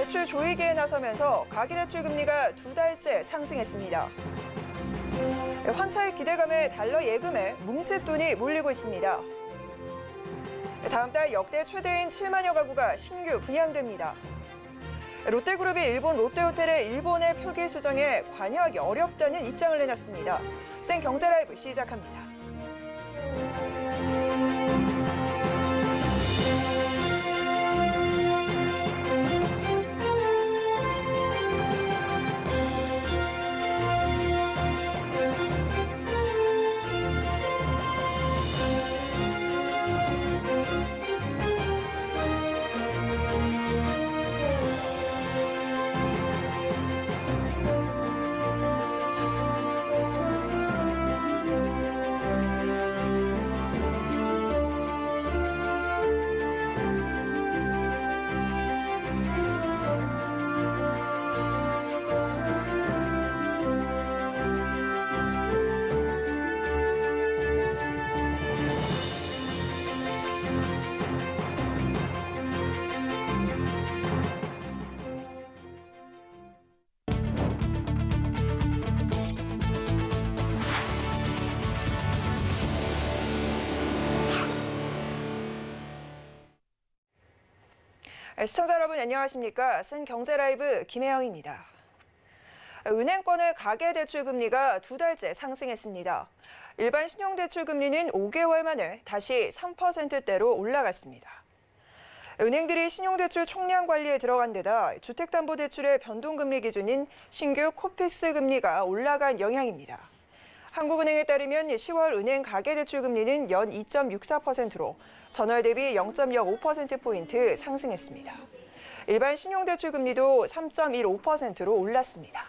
대출 조이기에 나서면서 가계대출 금리가 2달째 상승했습니다. 환차의 기대감에 달러 예금에 뭉칫돈이 몰리고 있습니다. 다음 달 역대 최대인 7만여 가구가 신규 분양됩니다. 롯데그룹이 일본 롯데호텔의 일본의 표기 수정에 관여하기 어렵다는 입장을 내놨습니다. 생경제라이브 시작합니다. 시청자 여러분 안녕하십니까? 생경제라이브 김혜영입니다. 은행권의 가계대출 금리가 2달째 상승했습니다. 일반 신용대출 금리는 5개월 만에 다시 3%대로 올라갔습니다. 은행들이 신용대출 총량 관리에 들어간 데다 주택담보대출의 변동금리 기준인 신규 코픽스 금리가 올라간 영향입니다. 한국은행에 따르면 10월 은행 가계대출 금리는 연 2.64%로 전월 대비 0.05%포인트 상승했습니다. 일반 신용대출 금리도 3.15%로 올랐습니다.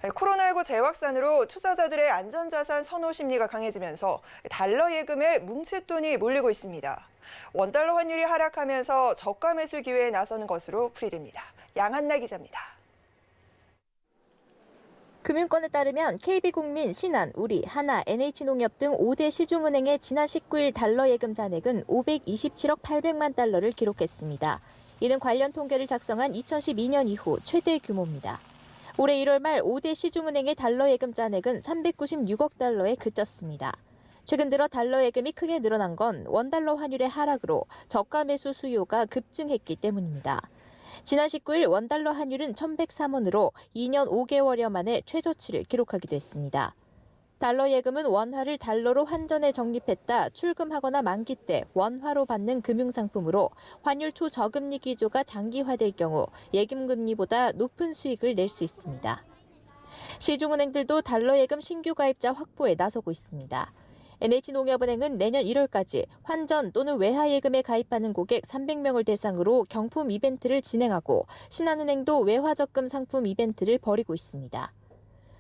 코로나19 재확산으로 투자자들의 안전자산 선호 심리가 강해지면서 달러 예금에 뭉칫돈이 몰리고 있습니다. 원달러 환율이 하락하면서 저가 매수 기회에 나서는 것으로 풀이됩니다. 양한나 기자입니다. 금융권에 따르면 KB국민, 신한, 우리, 하나, NH농협 등 5대 시중은행의 지난 19일 달러 예금 잔액은 527억 800만 달러를 기록했습니다. 이는 관련 통계를 작성한 2012년 이후 최대 규모입니다. 올해 1월 말 5대 시중은행의 달러 예금 잔액은 396억 달러에 그쳤습니다. 최근 들어 달러 예금이 크게 늘어난 건 원달러 환율의 하락으로 저가 매수 수요가 급증했기 때문입니다. 지난 19일 원달러 환율은 1,103원으로 2년 5개월여 만에 최저치를 기록하기도 했습니다. 달러 예금은 원화를 달러로 환전해 적립했다 출금하거나 만기 때 원화로 받는 금융상품으로 환율 초저금리 기조가 장기화될 경우 예금금리보다 높은 수익을 낼 수 있습니다. 시중은행들도 달러 예금 신규 가입자 확보에 나서고 있습니다. NH농협은행은 내년 1월까지 환전 또는 외화 예금에 가입하는 고객 300명을 대상으로 경품 이벤트를 진행하고 신한은행도 외화 적금 상품 이벤트를 벌이고 있습니다.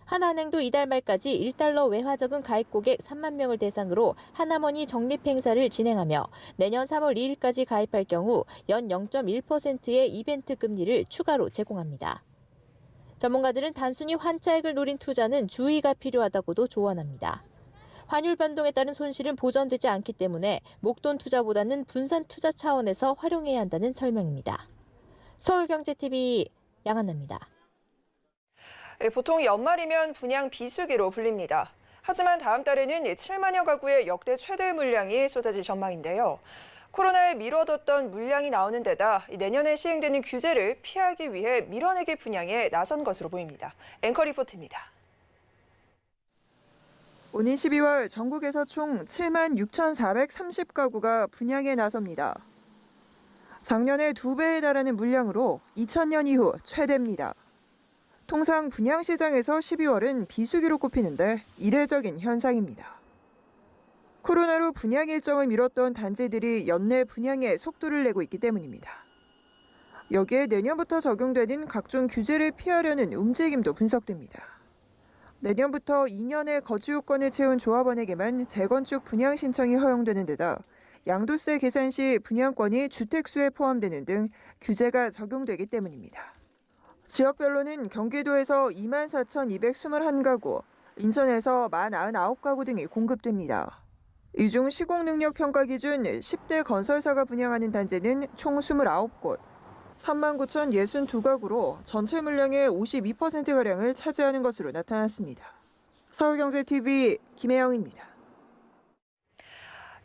하나은행도 이달 말까지 1달러 외화 적금 가입 고객 3만 명을 대상으로 하나머니 적립 행사를 진행하며 내년 3월 2일까지 가입할 경우 연 0.1%의 이벤트 금리를 추가로 제공합니다. 전문가들은 단순히 환차익을 노린 투자는 주의가 필요하다고도 조언합니다. 환율 변동에 따른 손실은 보전되지 않기 때문에 목돈 투자보다는 분산 투자 차원에서 활용해야 한다는 설명입니다. 서울경제TV 양한나입니다. 보통 연말이면 분양 비수기로 불립니다. 하지만 다음 달에는 7만여 가구의 역대 최대 물량이 쏟아질 전망인데요. 코로나에 미뤄뒀던 물량이 나오는 데다 내년에 시행되는 규제를 피하기 위해 밀어내기 분양에 나선 것으로 보입니다. 앵커 리포트입니다. 오는 12월 전국에서 총 7만 6,430가구가 분양에 나섭니다. 작년의 2배에 달하는 물량으로 2000년 이후 최대입니다. 통상 분양시장에서 12월은 비수기로 꼽히는데 이례적인 현상입니다. 코로나로 분양 일정을 미뤘던 단지들이 연내 분양에 속도를 내고 있기 때문입니다. 여기에 내년부터 적용되는 각종 규제를 피하려는 움직임도 분석됩니다. 내년부터 2년의 거주 요건을 채운 조합원에게만 재건축 분양 신청이 허용되는 데다 양도세 계산 시 분양권이 주택수에 포함되는 등 규제가 적용되기 때문입니다. 지역별로는 경기도에서 24,221가구, 인천에서 1,099가구 등이 공급됩니다. 이 중 시공능력 평가 기준 10대 건설사가 분양하는 단지는 총 29곳, 39,062가구로 전체 물량의 52%가량을 차지하는 것으로 나타났습니다. 서울경제TV 김혜영입니다.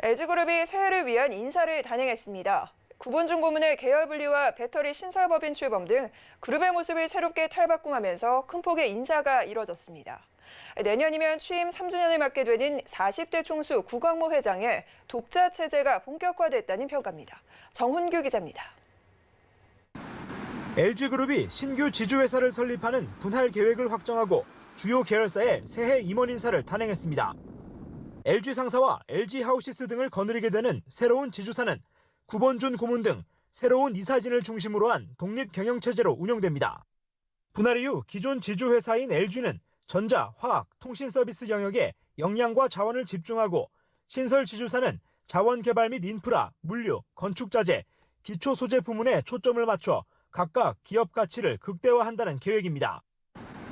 LG그룹이 새해를 위한 인사를 단행했습니다. 구본준 고문의 계열 분리와 배터리 신설법인 출범 등 그룹의 모습을 새롭게 탈바꿈하면서 큰 폭의 인사가 이뤄졌습니다. 내년이면 취임 3주년을 맞게 되는 40대 총수 구광모 회장의 독자 체제가 본격화됐다는 평가입니다. 정훈규 기자입니다. LG그룹이 신규 지주회사를 설립하는 분할 계획을 확정하고 주요 계열사의 새해 임원 인사를 단행했습니다. LG 상사와 LG 하우시스 등을 거느리게 되는 새로운 지주사는 구본준 고문 등 새로운 이사진을 중심으로 한 독립 경영체제로 운영됩니다. 분할 이후 기존 지주회사인 LG는 전자, 화학, 통신 서비스 영역에 역량과 자원을 집중하고 신설 지주사는 자원 개발 및 인프라, 물류, 건축자재, 기초 소재 부문에 초점을 맞춰 각각 기업 가치를 극대화한다는 계획입니다.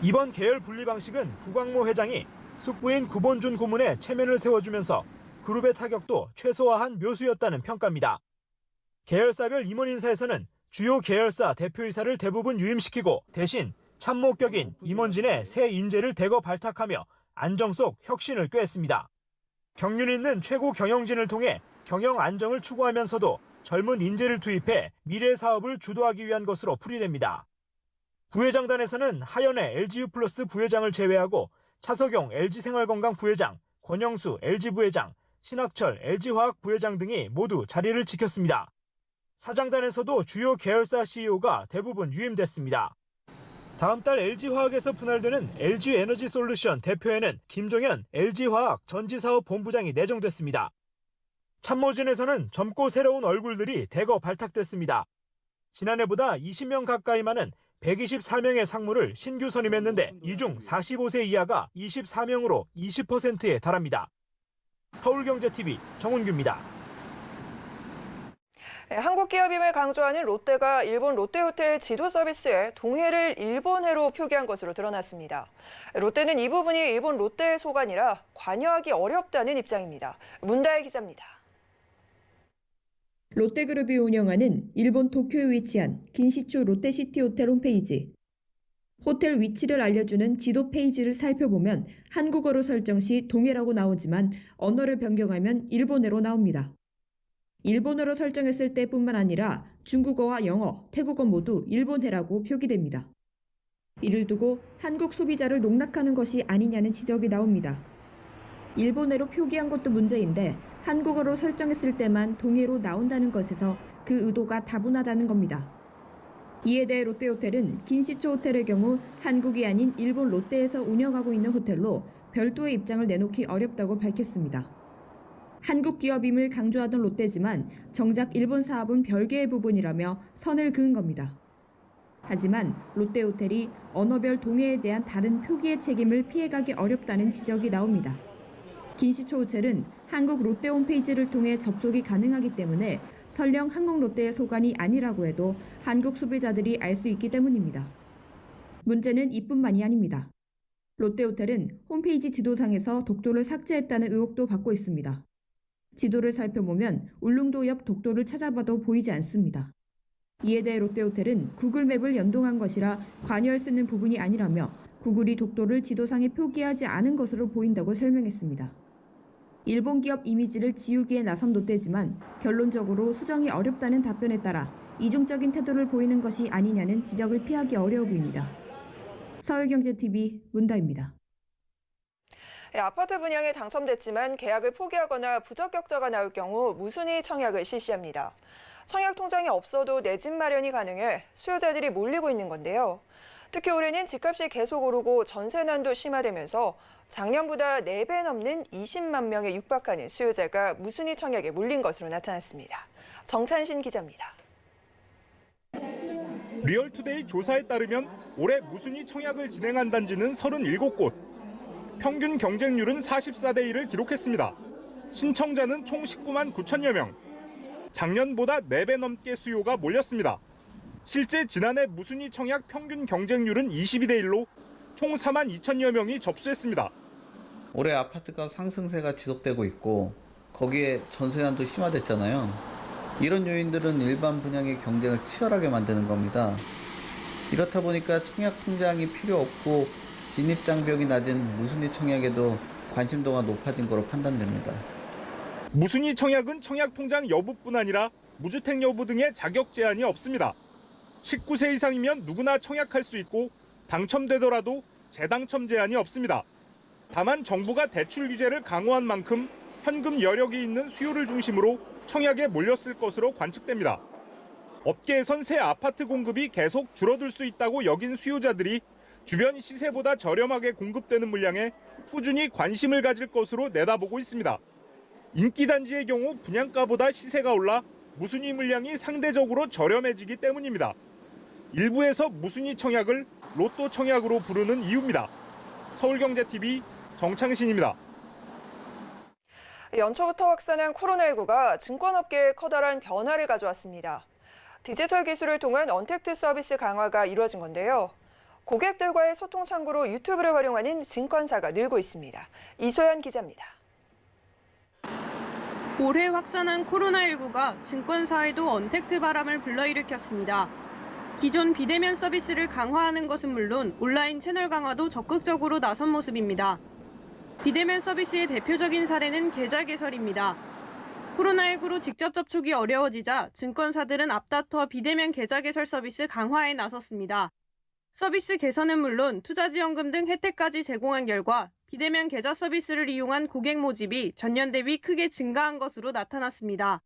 이번 계열 분리 방식은 구광모 회장이 숙부인 구본준 고문의 체면을 세워주면서 그룹의 타격도 최소화한 묘수였다는 평가입니다. 계열사별 임원 인사에서는 주요 계열사 대표이사를 대부분 유임시키고 대신 참모격인 임원진의 새 인재를 대거 발탁하며 안정 속 혁신을 꾀했습니다. 경륜 있는 최고 경영진을 통해 경영 안정을 추구하면서도 젊은 인재를 투입해 미래 사업을 주도하기 위한 것으로 풀이됩니다. 부회장단에서는 하연의 LGU 플러스 부회장을 제외하고 차석용 LG생활건강 부회장, 권영수 LG 부회장, 신학철 LG화학 부회장 등이 모두 자리를 지켰습니다. 사장단에서도 주요 계열사 CEO가 대부분 유임됐습니다. 다음 달 LG화학에서 분할되는 LG에너지솔루션 대표에는 김종현 LG화학 전지사업 본부장이 내정됐습니다. 참모진에서는 젊고 새로운 얼굴들이 대거 발탁됐습니다. 지난해보다 20명 가까이 많은 124명의 상무를 신규 선임했는데 이 중 45세 이하가 24명으로 20%에 달합니다. 서울경제TV 정훈규입니다. 한국기업임을 강조하는 롯데가 일본 롯데호텔 지도 서비스에 동해를 일본해로 표기한 것으로 드러났습니다. 롯데는 이 부분이 일본 롯데의 소관이라 관여하기 어렵다는 입장입니다. 문다혜 기자입니다. 롯데그룹이 운영하는 일본 도쿄에 위치한 긴시초 롯데시티호텔 홈페이지. 호텔 위치를 알려주는 지도 페이지를 살펴보면 한국어로 설정 시 동해라고 나오지만 언어를 변경하면 일본어로 나옵니다. 일본어로 설정했을 때뿐만 아니라 중국어와 영어, 태국어 모두 일본해라고 표기됩니다. 이를 두고 한국 소비자를 농락하는 것이 아니냐는 지적이 나옵니다. 일본해로 표기한 것도 문제인데 한국어로 설정했을 때만 동해로 나온다는 것에서 그 의도가 다분하다는 겁니다. 이에 대해 롯데호텔은 긴시초 호텔의 경우 한국이 아닌 일본 롯데에서 운영하고 있는 호텔로 별도의 입장을 내놓기 어렵다고 밝혔습니다. 한국 기업임을 강조하던 롯데지만 정작 일본 사업은 별개의 부분이라며 선을 그은 겁니다. 하지만 롯데호텔이 언어별 동해에 대한 다른 표기의 책임을 피해가기 어렵다는 지적이 나옵니다. 긴시초 호텔은 한국 롯데 홈페이지를 통해 접속이 가능하기 때문에 설령 한국 롯데의 소관이 아니라고 해도 한국 소비자들이 알 수 있기 때문입니다. 문제는 이뿐만이 아닙니다. 롯데호텔은 홈페이지 지도상에서 독도를 삭제했다는 의혹도 받고 있습니다. 지도를 살펴보면 울릉도 옆 독도를 찾아봐도 보이지 않습니다. 이에 대해 롯데호텔은 구글맵을 연동한 것이라 관여할 수 있는 부분이 아니라며 구글이 독도를 지도상에 표기하지 않은 것으로 보인다고 설명했습니다. 일본 기업 이미지를 지우기에 나선 롯데지만 결론적으로 수정이 어렵다는 답변에 따라 이중적인 태도를 보이는 것이 아니냐는 지적을 피하기 어려워 보입니다. 서울경제TV 문다입니다. 아파트 분양에 당첨됐지만 계약을 포기하거나 부적격자가 나올 경우 무순위 청약을 실시합니다. 청약 통장이 없어도 내 집 마련이 가능해 수요자들이 몰리고 있는 건데요. 특히 올해는 집값이 계속 오르고 전세난도 심화되면서 작년보다 4배 넘는 20만 명에 육박하는 수요자가 무순위 청약에 몰린 것으로 나타났습니다. 정찬신 기자입니다. 리얼투데이 조사에 따르면 올해 무순위 청약을 진행한 단지는 37곳. 평균 경쟁률은 44대 1을 기록했습니다. 신청자는 총 19만 9천여 명. 작년보다 4배 넘게 수요가 몰렸습니다. 실제 지난해 무순위 청약 평균 경쟁률은 22대 1로 총 4만 2천여 명이 접수했습니다. 올해 아파트값 상승세가 지속되고 있고 거기에 전세난도 심화됐잖아요. 이런 요인들은 일반 분양의 경쟁을 치열하게 만드는 겁니다. 이렇다 보니까 청약 통장이 필요 없고 진입 장벽이 낮은 무순위 청약에도 관심도가 높아진 것으로 판단됩니다. 무순위 청약은 청약 통장 여부뿐 아니라 무주택 여부 등의 자격 제한이 없습니다. 19세 이상이면 누구나 청약할 수 있고 당첨되더라도 재당첨 제한이 없습니다. 다만 정부가 대출 규제를 강화한 만큼 현금 여력이 있는 수요를 중심으로 청약에 몰렸을 것으로 관측됩니다. 업계에선 새 아파트 공급이 계속 줄어들 수 있다고 여긴 수요자들이 주변 시세보다 저렴하게 공급되는 물량에 꾸준히 관심을 가질 것으로 내다보고 있습니다. 인기 단지의 경우 분양가보다 시세가 올라 무순위 물량이 상대적으로 저렴해지기 때문입니다. 일부에서 무순위 청약을 로또 청약으로 부르는 이유입니다. 서울경제TV 정창신입니다. 연초부터 확산한 코로나19가 증권업계에 커다란 변화를 가져왔습니다. 디지털 기술을 통한 언택트 서비스 강화가 이루어진 건데요. 고객들과의 소통 창구로 유튜브를 활용하는 증권사가 늘고 있습니다. 이소연 기자입니다. 올해 확산한 코로나19가 증권사에도 언택트 바람을 불러일으켰습니다. 기존 비대면 서비스를 강화하는 것은 물론 온라인 채널 강화도 적극적으로 나선 모습입니다. 비대면 서비스의 대표적인 사례는 계좌 개설입니다. 코로나19로 직접 접촉이 어려워지자 증권사들은 앞다퉈 비대면 계좌 개설 서비스 강화에 나섰습니다. 서비스 개선은 물론 투자지원금 등 혜택까지 제공한 결과 비대면 계좌 서비스를 이용한 고객 모집이 전년 대비 크게 증가한 것으로 나타났습니다.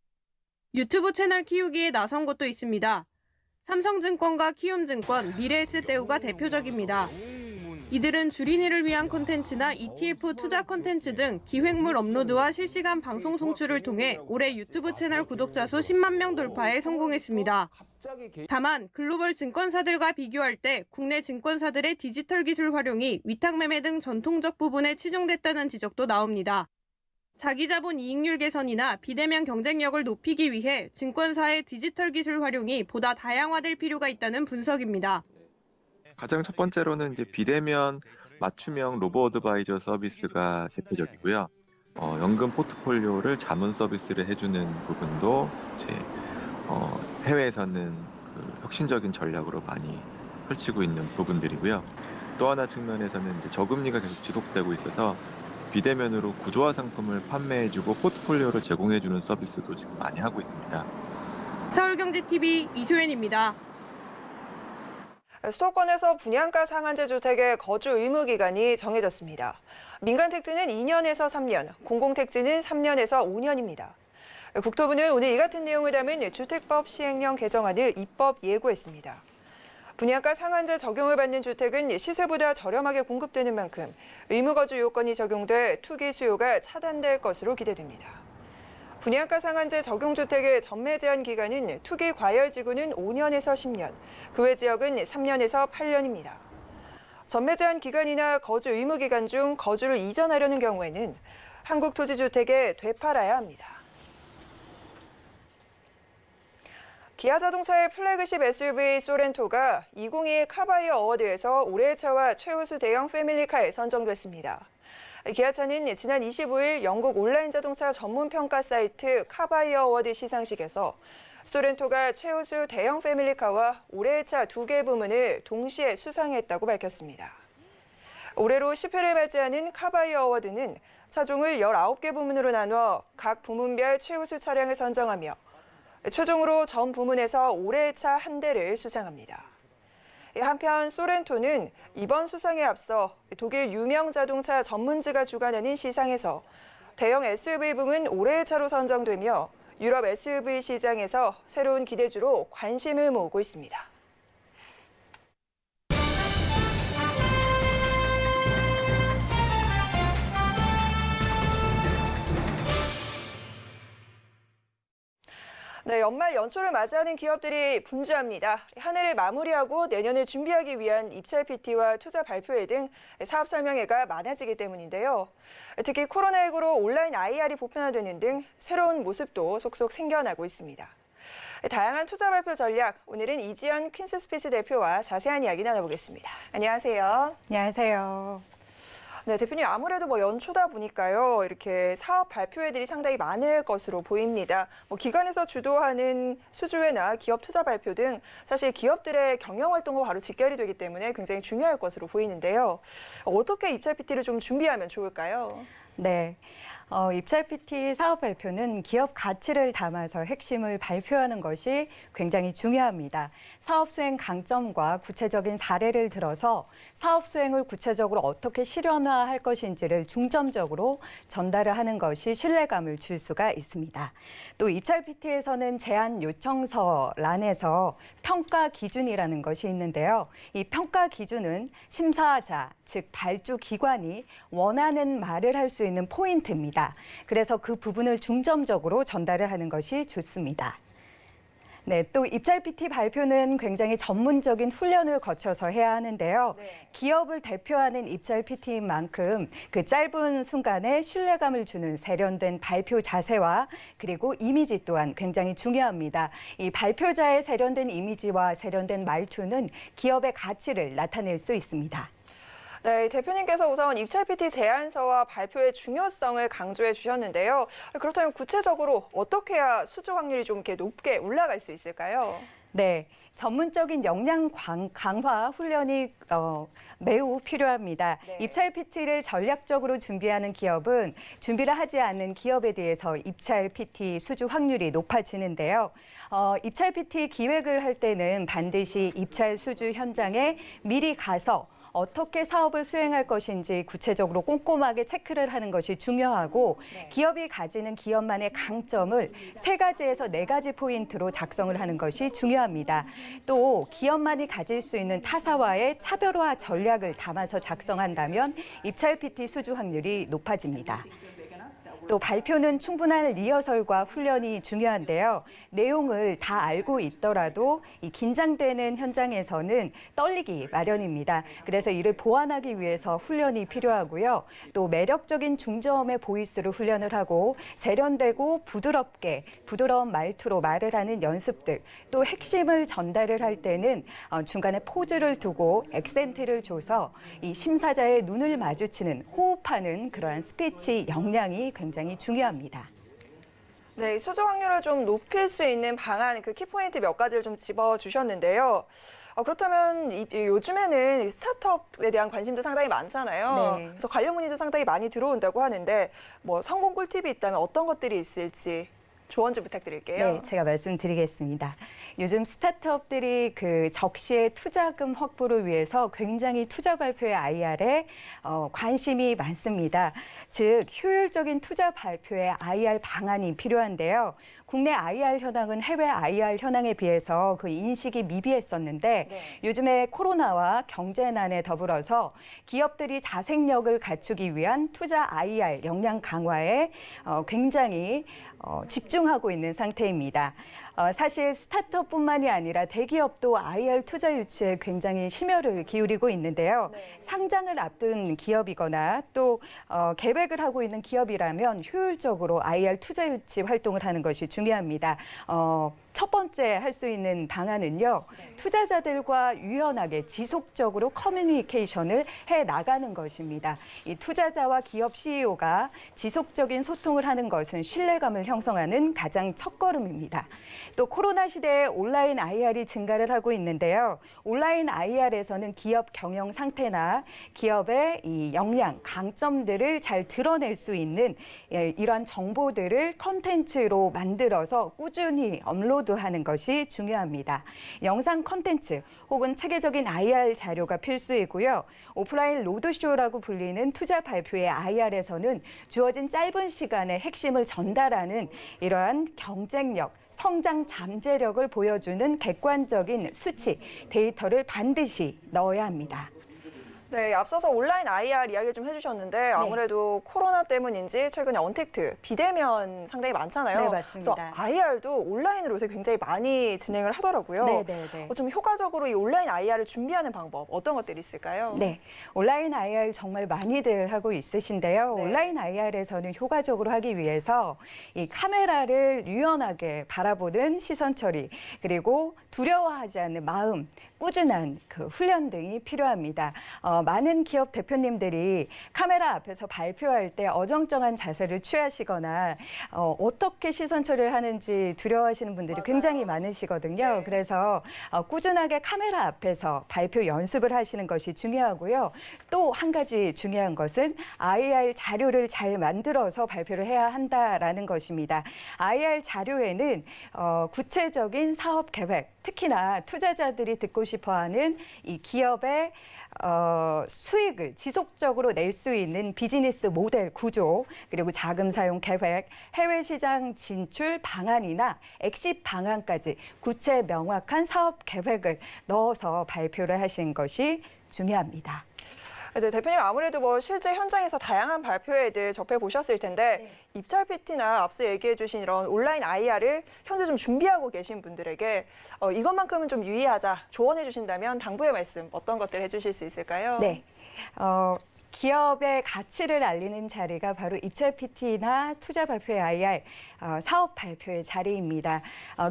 유튜브 채널 키우기에 나선 곳도 있습니다. 삼성증권과 키움증권, 미래에셋대우가 대표적입니다. 이들은 주린이를 위한 콘텐츠나 ETF 투자 콘텐츠 등 기획물 업로드와 실시간 방송 송출을 통해 올해 유튜브 채널 구독자 수 10만 명 돌파에 성공했습니다. 다만 글로벌 증권사들과 비교할 때 국내 증권사들의 디지털 기술 활용이 위탁매매 등 전통적 부분에 치중됐다는 지적도 나옵니다. 자기자본 이익률 개선이나 비대면 경쟁력을 높이기 위해 증권사의 디지털 기술 활용이 보다 다양화될 필요가 있다는 분석입니다. 가장 첫 번째로는 이제 비대면 맞춤형 로보 어드바이저 서비스가 대표적이고요. 연금 포트폴리오를 자문 서비스를 해주는 부분도 이제 해외에서는 그 혁신적인 전략으로 많이 펼치고 있는 부분들이고요. 또 하나 측면에서는 이제 저금리가 계속 지속되고 있어서 비대면으로 구조화 상품을 판매해주고 포트폴리오를 제공해주는 서비스도 지금 많이 하고 있습니다. 서울경제TV 이소연입니다. 수도권에서 분양가 상한제 주택의 거주 의무 기간이 정해졌습니다. 민간 택지는 2년에서 3년, 공공 택지는 3년에서 5년입니다. 국토부는 오늘 이 같은 내용을 담은 주택법 시행령 개정안을 입법 예고했습니다. 분양가 상한제 적용을 받는 주택은 시세보다 저렴하게 공급되는 만큼 의무 거주 요건이 적용돼 투기 수요가 차단될 것으로 기대됩니다. 분양가 상한제 적용 주택의 전매 제한 기간은 투기 과열 지구는 5년에서 10년, 그 외 지역은 3년에서 8년입니다. 전매 제한 기간이나 거주 의무 기간 중 거주를 이전하려는 경우에는 한국토지주택에 되팔아야 합니다. 기아자동차의 플래그십 SUV 소렌토가 2022 카바이어 어워드에서 올해의 차와 최우수 대형 패밀리카에 선정됐습니다. 기아차는 지난 25일 영국 온라인 자동차 전문 평가 사이트 카바이어 어워드 시상식에서 소렌토가 최우수 대형 패밀리카와 올해의 차 2개 부문을 동시에 수상했다고 밝혔습니다. 올해로 10회를 맞이하는 카바이어 어워드는 차종을 19개 부문으로 나눠 각 부문별 최우수 차량을 선정하며 최종으로 전 부문에서 올해의 차 1대를 수상합니다. 한편 소렌토는 이번 수상에 앞서 독일 유명 자동차 전문지가 주관하는 시상에서 대형 SUV 부문 올해의 차로 선정되며 유럽 SUV 시장에서 새로운 기대주로 관심을 모으고 있습니다. 네, 연말 연초를 맞이하는 기업들이 분주합니다. 한 해를 마무리하고 내년을 준비하기 위한 입찰 PT와 투자 발표회 등 사업 설명회가 많아지기 때문인데요. 특히 코로나19로 온라인 IR이 보편화되는 등 새로운 모습도 속속 생겨나고 있습니다. 다양한 투자 발표 전략, 오늘은 이지연 퀸스스피스 대표와 자세한 이야기 나눠보겠습니다. 안녕하세요. 안녕하세요. 네, 대표님 아무래도 연초다 보니까요. 이렇게 사업 발표회들이 상당히 많을 것으로 보입니다. 기관에서 주도하는 수주회나 기업 투자 발표 등 사실 기업들의 경영 활동과 바로 직결이 되기 때문에 굉장히 중요할 것으로 보이는데요. 어떻게 입찰 PT를 좀 준비하면 좋을까요? 네. 입찰 PT 사업 발표는 기업 가치를 담아서 핵심을 발표하는 것이 굉장히 중요합니다. 사업 수행 강점과 구체적인 사례를 들어서 사업 수행을 구체적으로 어떻게 실현화할 것인지를 중점적으로 전달을 하는 것이 신뢰감을 줄 수가 있습니다. 또 입찰 PT에서는 제안 요청서란에서 평가 기준이라는 것이 있는데요. 이 평가 기준은 심사자, 즉 발주 기관이 원하는 말을 할 수 있는 포인트입니다. 그래서 그 부분을 중점적으로 전달을 하는 것이 좋습니다. 네, 또 입찰 PT 발표는 굉장히 전문적인 훈련을 거쳐서 해야 하는데요. 네. 기업을 대표하는 입찰 PT인 만큼 그 짧은 순간에 신뢰감을 주는 세련된 발표 자세와 그리고 이미지 또한 굉장히 중요합니다. 이 발표자의 세련된 이미지와 세련된 말투는 기업의 가치를 나타낼 수 있습니다. 네, 대표님께서 우선 입찰 PT 제안서와 발표의 중요성을 강조해 주셨는데요. 그렇다면 구체적으로 어떻게 해야 수주 확률이 좀 이렇게 높게 올라갈 수 있을까요? 네, 전문적인 역량 강화 훈련이 매우 필요합니다. 네. 입찰 PT를 전략적으로 준비하는 기업은 준비를 하지 않는 기업에 대해서 입찰 PT 수주 확률이 높아지는데요. 입찰 PT 기획을 할 때는 반드시 입찰 수주 현장에 미리 가서 어떻게 사업을 수행할 것인지 구체적으로 꼼꼼하게 체크를 하는 것이 중요하고 네. 기업이 가지는 기업만의 강점을 3가지에서 4가지 포인트로 작성을 하는 것이 중요합니다. 또 기업만이 가질 수 있는 타사와의 차별화 전략을 담아서 작성한다면 입찰 PT 수주 확률이 높아집니다. 또 발표는 충분한 리허설과 훈련이 중요한데요. 내용을 다 알고 있더라도 이 긴장되는 현장에서는 떨리기 마련입니다. 그래서 이를 보완하기 위해서 훈련이 필요하고요. 또 매력적인 중저음의 보이스로 훈련을 하고 세련되고 부드러운 말투로 말을 하는 연습들, 또 핵심을 전달을 할 때는 중간에 포즈를 두고 액센트를 줘서 이 심사자의 눈을 마주치는 호흡하는 그러한 스피치 역량이 굉장히 중요합니다. 네, 수주 확률을 좀 높일 수 있는 방안, 그 키포인트 몇 가지를 좀 짚어주셨는데요. 그렇다면 요즘에는 스타트업에 대한 관심도 상당히 많잖아요. 네. 그래서 관련 문의도 상당히 많이 들어온다고 하는데 성공 꿀팁이 있다면 어떤 것들이 있을지 조언 좀 부탁드릴게요. 네, 제가 말씀드리겠습니다. 요즘 스타트업들이 그 적시의 투자금 확보를 위해서 굉장히 투자 발표의 IR에 관심이 많습니다. 즉, 효율적인 투자 발표의 IR 방안이 필요한데요. 국내 IR 현황은 해외 IR 현황에 비해서 그 인식이 미비했었는데 네. 요즘에 코로나와 경제난에 더불어서 기업들이 자생력을 갖추기 위한 투자 IR 역량 강화에 굉장히 집중하고 있는 상태입니다. 사실 스타트업뿐만이 아니라 대기업도 IR 투자 유치에 굉장히 심혈을 기울이고 있는데요. 네. 상장을 앞둔 기업이거나 또 계획을 하고 있는 기업이라면 효율적으로 IR 투자 유치 활동을 하는 것이 중요합니다. 첫 번째 할 수 있는 방안은요. 투자자들과 유연하게 지속적으로 커뮤니케이션을 해 나가는 것입니다. 이 투자자와 기업 CEO가 지속적인 소통을 하는 것은 신뢰감을 형성하는 가장 첫걸음입니다. 또 코로나 시대에 온라인 IR이 증가를 하고 있는데요. 온라인 IR에서는 기업 경영 상태나 기업의 이 역량, 강점들을 잘 드러낼 수 있는 이러한 정보들을 컨텐츠로 만들어서 꾸준히 업로드하는 것이 중요합니다. 영상 컨텐츠 혹은 체계적인 IR 자료가 필수이고요. 오프라인 로드쇼라고 불리는 투자 발표의 IR에서는 주어진 짧은 시간에 핵심을 전달하는 이러한 경쟁력, 성장 잠재력을 보여주는 객관적인 수치, 데이터를 반드시 넣어야 합니다. 네, 앞서서 온라인 IR 이야기 좀 해주셨는데 아무래도 코로나 때문인지 최근에 언택트, 비대면 상당히 많잖아요. 네, 맞습니다. 그래서 IR도 온라인으로 요새 굉장히 많이 진행을 하더라고요. 네. 좀 효과적으로 이 온라인 IR을 준비하는 방법 어떤 것들이 있을까요? 네, 온라인 IR 정말 많이들 하고 있으신데요. 네. 온라인 IR에서는 효과적으로 하기 위해서 이 카메라를 유연하게 바라보는 시선 처리, 그리고 두려워하지 않는 마음, 꾸준한 그 훈련 등이 필요합니다. 많은 기업 대표님들이 카메라 앞에서 발표할 때 어정쩡한 자세를 취하시거나 어떻게 시선 처리를 하는지 두려워하시는 분들이 굉장히 많으시거든요. 그래서 꾸준하게 카메라 앞에서 발표 연습을 하시는 것이 중요하고요. 또 한 가지 중요한 것은 IR 자료를 잘 만들어서 발표를 해야 한다라는 것입니다. IR 자료에는 구체적인 사업 계획, 특히나 투자자들이 듣고 싶어하는 이 기업의 수익을 지속적으로 낼 수 있는 비즈니스 모델 구조, 그리고 자금 사용 계획, 해외 시장 진출 방안이나 엑싯 방안까지 구체 명확한 사업 계획을 넣어서 발표를 하신 것이 중요합니다. 네, 대표님 아무래도 뭐 실제 현장에서 다양한 발표회들 접해 보셨을 텐데 입찰 PT나 앞서 얘기해 주신 이런 온라인 IR을 현재 좀 준비하고 계신 분들에게 이것만큼은 좀 유의하자 조언해 주신다면 당부의 말씀 어떤 것들 해주실 수 있을까요? 네. 기업의 가치를 알리는 자리가 바로 입찰 PT나 투자 발표회 IR, 사업 발표의 자리입니다.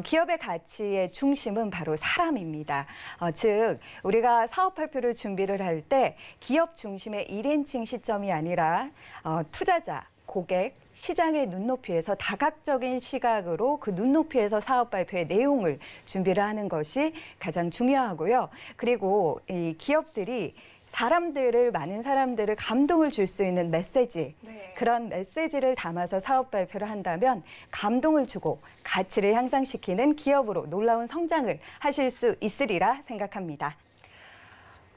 기업의 가치의 중심은 바로 사람입니다. 즉, 우리가 사업 발표를 준비를 할 때 기업 중심의 1인칭 시점이 아니라 투자자, 고객, 시장의 눈높이에서 다각적인 시각으로 그 눈높이에서 사업 발표의 내용을 준비를 하는 것이 가장 중요하고요. 그리고 이 기업들이 많은 사람들을 감동을 줄 수 있는 메시지, 그런 메시지를 담아서 사업 발표를 한다면 감동을 주고 가치를 향상시키는 기업으로 놀라운 성장을 하실 수 있으리라 생각합니다.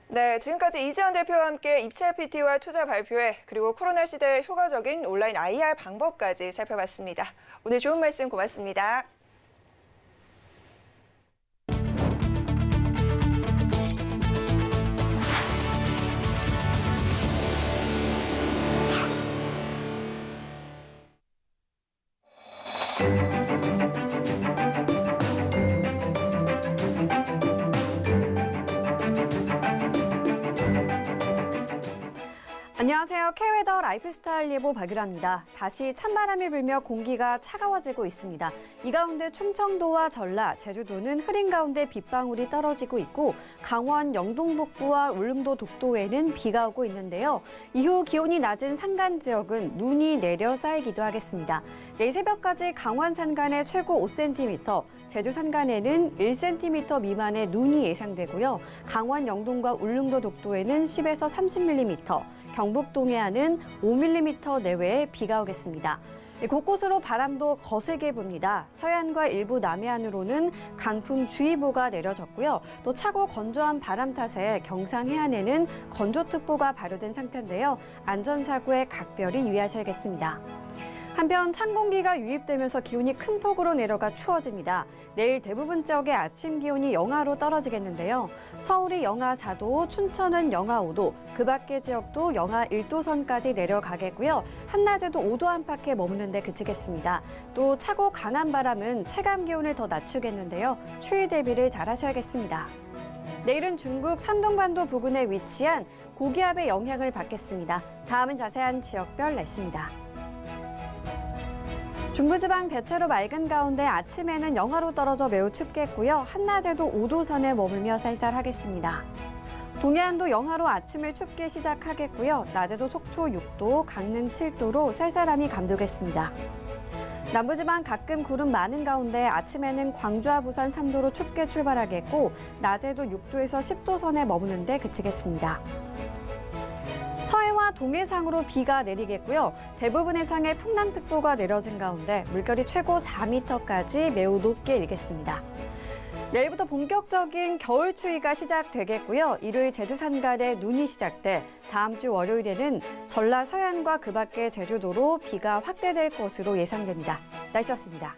네, 지금까지 이지연 대표와 함께 입찰 PT와 투자 발표회 그리고 코로나 시대의 효과적인 온라인 IR 방법까지 살펴봤습니다. 오늘 좋은 말씀 고맙습니다. 안녕하세요. K웨더 라이프스타일 예보 박유라입니다. 다시 찬바람이 불며 공기가 차가워지고 있습니다. 이 가운데 충청도와 전라, 제주도는 흐린 가운데 빗방울이 떨어지고 있고 강원 영동 북부와 울릉도 독도에는 비가 오고 있는데요. 이후 기온이 낮은 산간 지역은 눈이 내려 쌓이기도 하겠습니다. 내일 새벽까지 강원 산간에 최고 5cm, 제주 산간에는 1cm 미만의 눈이 예상되고요. 강원 영동과 울릉도 독도에는 10에서 30mm, 경북 동해안은 5mm 내외의 비가 오겠습니다. 곳곳으로 바람도 거세게 붑니다. 서해안과 일부 남해안으로는 강풍주의보가 내려졌고요. 또 차고 건조한 바람 탓에 경상 해안에는 건조특보가 발효된 상태인데요. 안전사고에 각별히 유의하셔야겠습니다. 한편 찬 공기가 유입되면서 기온이 큰 폭으로 내려가 추워집니다. 내일 대부분 지역의 아침 기온이 영하로 떨어지겠는데요. 서울이 영하 4도, 춘천은 영하 5도, 그 밖의 지역도 영하 1도 선까지 내려가겠고요. 한낮에도 5도 안팎에 머무는 데 그치겠습니다. 또 차고 강한 바람은 체감 기온을 더 낮추겠는데요. 추위 대비를 잘 하셔야겠습니다. 내일은 중국 산동반도 부근에 위치한 고기압의 영향을 받겠습니다. 다음은 자세한 지역별 날씨입니다. 중부지방 대체로 맑은 가운데 아침에는 영하로 떨어져 매우 춥겠고요. 한낮에도 5도 선에 머물며 쌀쌀하겠습니다. 동해안도 영하로 아침을 춥게 시작하겠고요. 낮에도 속초 6도, 강릉 7도로 쌀쌀함이 감도겠습니다. 남부지방 가끔 구름 많은 가운데 아침에는 광주와 부산 3도로 춥게 출발하겠고 낮에도 6도에서 10도 선에 머무는 데 그치겠습니다. 서해와 동해상으로 비가 내리겠고요. 대부분 해상에 풍랑특보가 내려진 가운데 물결이 최고 4m까지 매우 높게 일겠습니다. 내일부터 본격적인 겨울 추위가 시작되겠고요. 일요일 제주 산간에 눈이 시작돼 다음 주 월요일에는 전라 서해안과 그 밖의 제주도로 비가 확대될 것으로 예상됩니다. 날씨였습니다.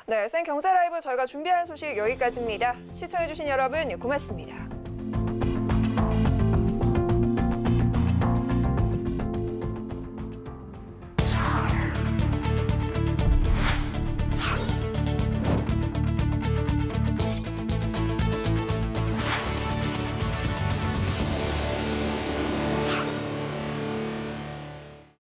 네, 생경제라이브 저희가 준비한 소식 여기까지입니다. 시청해주신 여러분 고맙습니다.